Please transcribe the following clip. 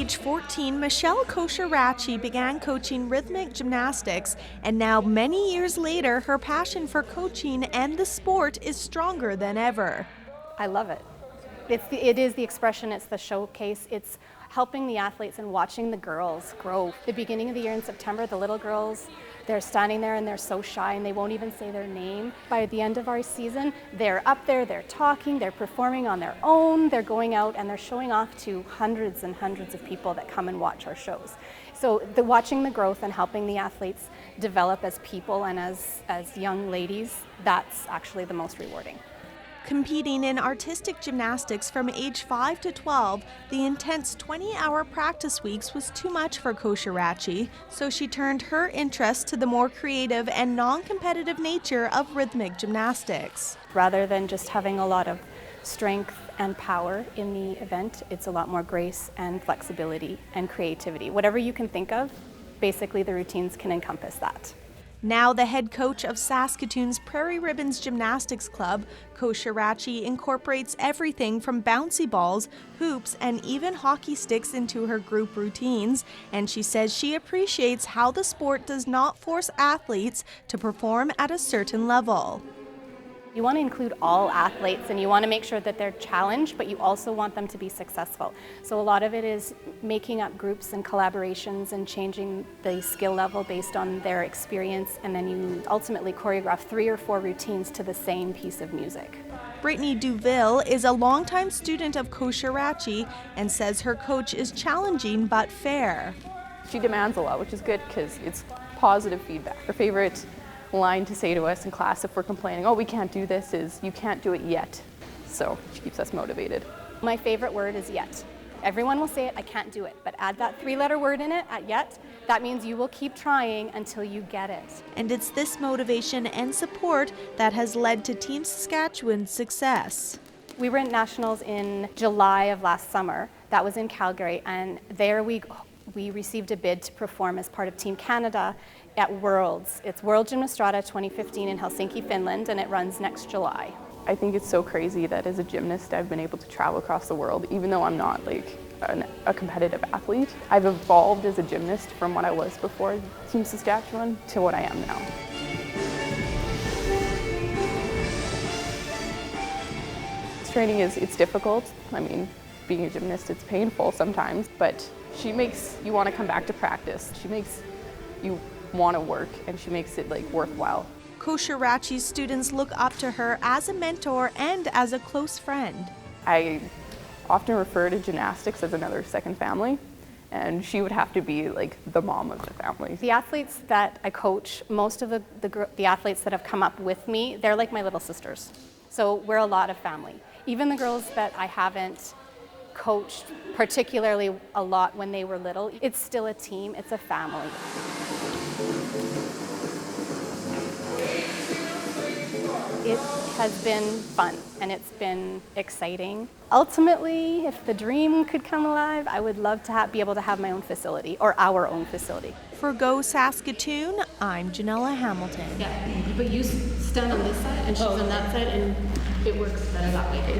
age 14, Michelle Koshirachi began coaching rhythmic gymnastics, and now many years later, her passion for coaching and the sport is stronger than ever. I love it. It is the expression, it's the showcase, it's helping the athletes and watching the girls grow. The beginning of the year in September, the little girls, they're standing there and they're so shy and they won't even say their name. By the end of our season, they're up there, they're talking, they're performing on their own, they're going out and they're showing off to hundreds and hundreds of people that come and watch our shows. So watching the growth and helping the athletes develop as people and as young ladies, that's actually the most rewarding. Competing in artistic gymnastics from age 5 to 12, the intense 20-hour practice weeks was too much for Koshirachi, so she turned her interest to the more creative and non-competitive nature of rhythmic gymnastics. Rather than just having a lot of strength and power in the event, it's a lot more grace and flexibility and creativity. Whatever you can think of, basically the routines can encompass that. Now the head coach of Saskatoon's Prairie Ribbons Gymnastics Club, Koshirachi incorporates everything from bouncy balls, hoops, and even hockey sticks into her group routines, and she says she appreciates how the sport does not force athletes to perform at a certain level. You want to include all athletes and you want to make sure that they're challenged, but you also want them to be successful. So a lot of it is making up groups and collaborations and changing the skill level based on their experience, and then you ultimately choreograph 3 or 4 routines to the same piece of music. Brittany Duville is a longtime student of Koshirachi and says her coach is challenging but fair. She demands a lot, which is good because it's positive feedback. Her favorite line to say to us in class if we're complaining, oh, we can't do this, is you can't do it yet. So she keeps us motivated. My favorite word is yet. Everyone will say it, I can't do it, but add that 3-letter word in it at yet. That means you will keep trying until you get it. And it's this motivation and support that has led to Team Saskatchewan's success. We were in nationals in July of last summer. That was in Calgary, and there we received a bid to perform as part of Team Canada at Worlds. It's World Gymnastrada 2015 in Helsinki, Finland, and it runs next July. I think it's so crazy that as a gymnast I've been able to travel across the world, even though I'm not like a competitive athlete. I've evolved as a gymnast from what I was before Team Saskatchewan to what I am now. Training it's difficult. I mean, being a gymnast, it's painful sometimes, but she makes you want to come back to practice. She makes you want to work, and she makes it like worthwhile. Koshirachi's students look up to her as a mentor and as a close friend. I often refer to gymnastics as another second family, and she would have to be like the mom of the family. The athletes that I coach, most of the athletes that have come up with me, they're like my little sisters. So we're a lot of family. Even the girls that I haven't coached particularly a lot when they were little, it's still a team, it's a family. It has been fun and it's been exciting. Ultimately, if the dream could come alive, I would love to be able to have my own facility, or our own facility. For Go Saskatoon, I'm Janella Hamilton. Yeah, but you stand on this side and she's on that side, and it works better that way.